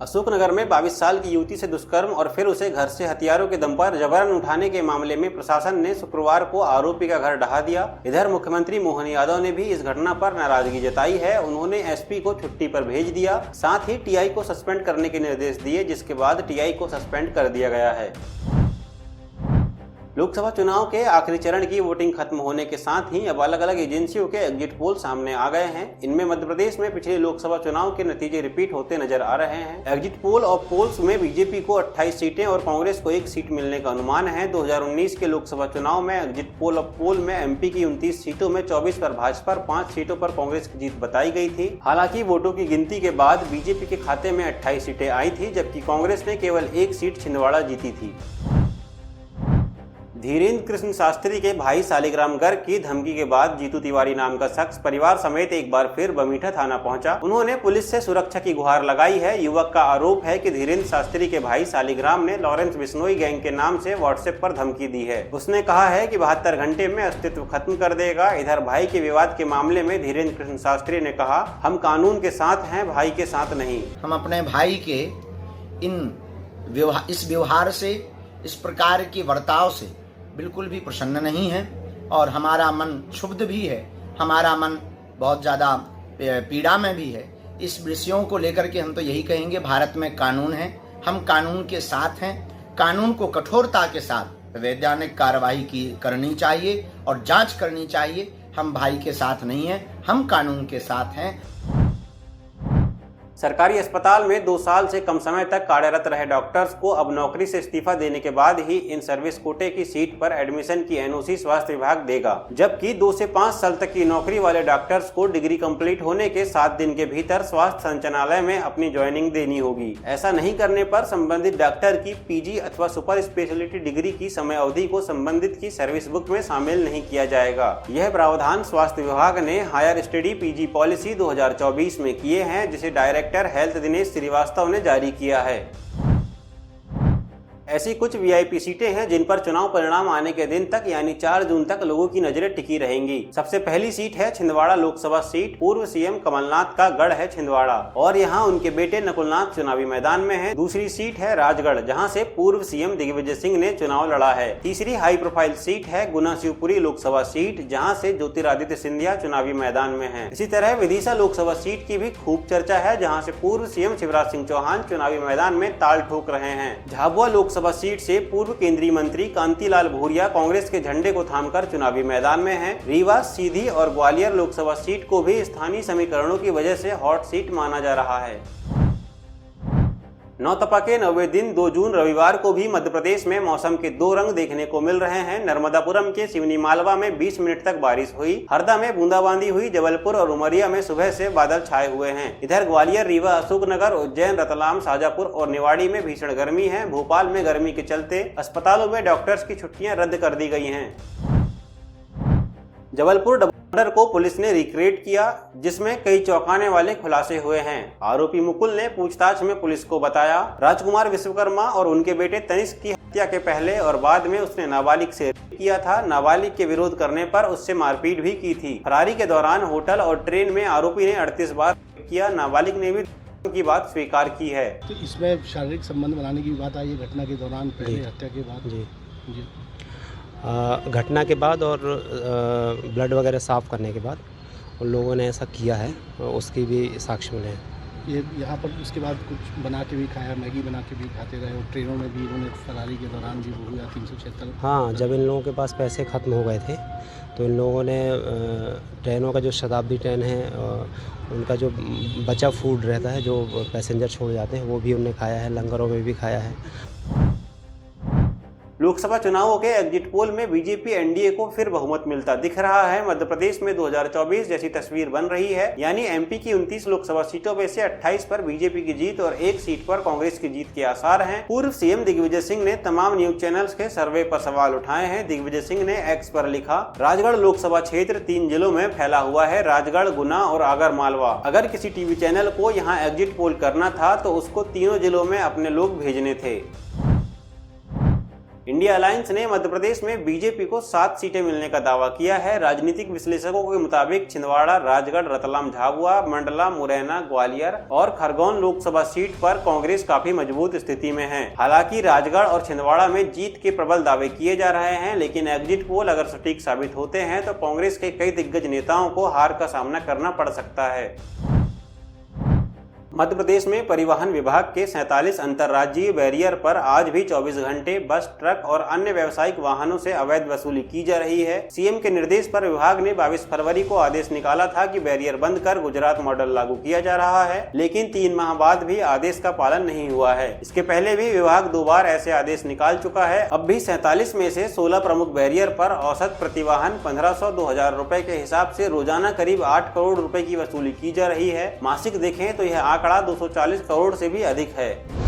अशोकनगर में 22 साल की युवती से दुष्कर्म और फिर उसे घर से हथियारों के दम पर जबरन उठाने के मामले में प्रशासन ने शुक्रवार को आरोपी का घर ढहा दिया। इधर मुख्यमंत्री मोहन यादव ने भी इस घटना पर नाराजगी जताई है। उन्होंने एसपी को छुट्टी पर भेज दिया, साथ ही टीआई को सस्पेंड करने के निर्देश दिए, जिसके बाद टीआई को सस्पेंड कर दिया गया है। लोकसभा चुनाव के आखिरी चरण की वोटिंग खत्म होने के साथ ही अब अलग अलग एजेंसियों के एग्जिट पोल सामने आ गए हैं। इनमें मध्य प्रदेश में पिछले लोकसभा चुनाव के नतीजे रिपीट होते नजर आ रहे हैं। एग्जिट पोल और पोल्स में बीजेपी को 28 सीटें और कांग्रेस को 1 सीट मिलने का अनुमान है। 2019 के लोकसभा चुनाव में एग्जिट पोल और पोल में एमपी की 29 सीटों में 24 पर भाजपा और 5 सीटों पर कांग्रेस की जीत बताई गई थी। हालांकि वोटों की गिनती के बाद बीजेपी के खाते में 28 सीटें आई थी, जबकि कांग्रेस ने केवल 1 सीट छिंदवाड़ा जीती थी। धीरेन्द्र कृष्ण शास्त्री के भाई शालिग्राम गर्ग की धमकी के बाद जीतू तिवारी नाम का शख्स परिवार समेत एक बार फिर बमीठा थाना पहुंचा। उन्होंने पुलिस से सुरक्षा की गुहार लगाई है। युवक का आरोप है कि धीरेन्द्र शास्त्री के भाई शालिग्राम ने लॉरेंस बिश्नोई गैंग के नाम से व्हाट्सएप पर धमकी दी है। उसने कहा है कि 72 घंटे में अस्तित्व खत्म कर देगा। इधर भाई के विवाद के मामले में धीरेन्द्र कृष्ण शास्त्री ने कहा, हम कानून के साथ हैं, भाई के साथ नहीं। हम अपने भाई के इस व्यवहार से, इस प्रकार के बर्ताव से बिल्कुल भी प्रसन्न नहीं है और हमारा मन क्षुब्ध भी है, हमारा मन बहुत ज़्यादा पीड़ा में भी है। इस विषयों को लेकर के हम तो यही कहेंगे, भारत में कानून है, हम कानून के साथ हैं। कानून को कठोरता के साथ वैधानिक कार्रवाई करनी चाहिए और जांच करनी चाहिए। हम भाई के साथ नहीं हैं, हम कानून के साथ हैं। सरकारी अस्पताल में 2 साल से कम समय तक कार्यरत रहे डॉक्टर्स को अब नौकरी से इस्तीफा देने के बाद ही इन सर्विस कोटे की सीट पर एडमिशन की एनओसी स्वास्थ्य विभाग देगा, जबकि 2 से 5 साल तक की नौकरी वाले डॉक्टर्स को डिग्री कंप्लीट होने के 7 दिन के भीतर स्वास्थ्य संचालनालय में अपनी ज्वाइनिंग देनी होगी। ऐसा नहीं करने पर संबंधित डॉक्टर की पीजी अथवा सुपर स्पेशलिटी डिग्री की समय अवधि को संबंधित की सर्विस बुक में शामिल नहीं किया जाएगा। यह प्रावधान स्वास्थ्य विभाग ने हायर स्टडी पीजी पॉलिसी 2024 में किए हैं, जिसे डायरेक्टर हेल्थ दिनेश श्रीवास्तव ने जारी किया है। ऐसी कुछ वीआईपी सीटें हैं जिन पर चुनाव परिणाम आने के दिन तक यानी 4 जून तक लोगों की नजरें टिकी रहेंगी। सबसे पहली सीट है छिंदवाड़ा लोकसभा सीट। पूर्व सीएम कमलनाथ का गढ़ है छिंदवाड़ा और यहां उनके बेटे नकुलनाथ चुनावी मैदान में हैं। दूसरी सीट है राजगढ़, जहां से पूर्व सीएम दिग्विजय सिंह ने चुनाव लड़ा है। तीसरी हाई प्रोफाइल सीट है गुना शिवपुरी लोकसभा सीट, जहाँ से ज्योतिरादित्य सिंधिया चुनावी मैदान में है। इसी तरह विदिशा लोकसभा सीट की भी खूब चर्चा है, जहाँ से पूर्व सीएम शिवराज सिंह चौहान चुनावी मैदान में ताल ठोक रहे हैं। झाबुआ लोकसभा सीट से पूर्व केंद्रीय मंत्री कांतिलाल भूरिया कांग्रेस के झंडे को थामकर चुनावी मैदान में हैं। रीवा, सीधी और ग्वालियर लोकसभा सीट को भी स्थानीय समीकरणों की वजह से हॉट सीट माना जा रहा है। नौतपा के 90वें दिन 2 जून रविवार को भी मध्य प्रदेश में मौसम के 2 रंग देखने को मिल रहे हैं। नर्मदापुरम के सिवनी मालवा में 20 मिनट तक बारिश हुई, हरदा में बूंदाबांदी हुई, जबलपुर और उमरिया में सुबह से बादल छाए हुए हैं। इधर ग्वालियर, रीवा, अशोकनगर, उज्जैन, रतलाम, शाजापुर और निवाड़ी में भीषण गर्मी है। भोपाल में गर्मी के चलते अस्पतालों में डॉक्टर्स की छुट्टियां रद्द कर दी गई हैं। जबलपुर मर्डर को पुलिस ने रिक्रिएट किया, जिसमें कई चौंकाने वाले खुलासे हुए हैं। आरोपी मुकुल ने पूछताछ में पुलिस को बताया, राजकुमार विश्वकर्मा और उनके बेटे तनिष्क की हत्या के पहले और बाद में उसने नाबालिग से रेप किया था। नाबालिग के विरोध करने पर उससे मारपीट भी की थी। फरारी के दौरान होटल और ट्रेन में आरोपी ने 38 बार किया। नाबालिग ने भी की बात स्वीकार की है। तो इसमें शारीरिक संबंध बनाने की बात आई है घटना के दौरान, पहले हत्या के बाद। जी घटना के बाद और ब्लड वगैरह साफ़ करने के बाद उन लोगों ने ऐसा किया है, उसकी भी साक्ष्य मिले हैं। ये यहाँ पर उसके बाद कुछ बना के भी खाया, मैगी बना के भी खाते रहे और ट्रेनों में भी इन्होंने फरारी के दौरान भी वो हुआ 376। हाँ, जब इन लोगों के पास पैसे ख़त्म हो गए थे तो इन लोगों ने ट्रेनों का जो शताब्दी ट्रेन है उनका जो बचा फूड रहता है जो पैसेंजर छोड़ जाते हैं वो भी उनने खाया है, लंगरों में भी खाया है। लोकसभा चुनावों के एग्जिट पोल में बीजेपी एनडीए को फिर बहुमत मिलता दिख रहा है। मध्य प्रदेश में 2024 जैसी तस्वीर बन रही है, यानी एमपी की 29 लोकसभा सीटों में से 28 पर बीजेपी की जीत और 1 सीट पर कांग्रेस की जीत के आसार हैं। पूर्व सीएम दिग्विजय सिंह ने तमाम न्यूज चैनल्स के सर्वे पर सवाल उठाए हैं। दिग्विजय सिंह ने एक्स पर लिखा, राजगढ़ लोकसभा क्षेत्र 3 जिलों में फैला हुआ है, राजगढ़, गुना और आगर मालवा। अगर किसी टीवी चैनल को यहाँ एग्जिट पोल करना था तो उसको तीनों जिलों में अपने लोग भेजने थे। इंडिया अलायंस ने मध्य प्रदेश में बीजेपी को 7 सीटें मिलने का दावा किया है। राजनीतिक विश्लेषकों के मुताबिक छिंदवाड़ा, राजगढ़, रतलाम, झाबुआ, मंडला, मुरैना, ग्वालियर और खरगोन लोकसभा सीट पर कांग्रेस काफी मजबूत स्थिति में है। हालांकि राजगढ़ और छिंदवाड़ा में जीत के प्रबल दावे किए जा रहे हैं, लेकिन एग्जिट पोल अगर सटीक साबित होते हैं तो कांग्रेस के कई दिग्गज नेताओं को हार का सामना करना पड़ सकता है। मध्य प्रदेश में परिवहन विभाग के 47 अंतर्राज्यीय बैरियर पर आज भी 24 घंटे बस, ट्रक और अन्य व्यावसायिक वाहनों से अवैध वसूली की जा रही है। सीएम के निर्देश पर विभाग ने 22 फरवरी को आदेश निकाला था कि बैरियर बंद कर गुजरात मॉडल लागू किया जा रहा है, लेकिन 3 माह बाद भी आदेश का पालन नहीं हुआ है। इसके पहले भी विभाग 2 बार ऐसे आदेश निकाल चुका है। अब भी 47 में से 16 प्रमुख बैरियर पर औसत प्रतिवाहन 1500-2000 रुपए के हिसाब से रोजाना करीब 8 करोड़ रुपए की वसूली की जा रही है। मासिक देखें तो यह आंकड़ा 240 करोड़ से भी अधिक है।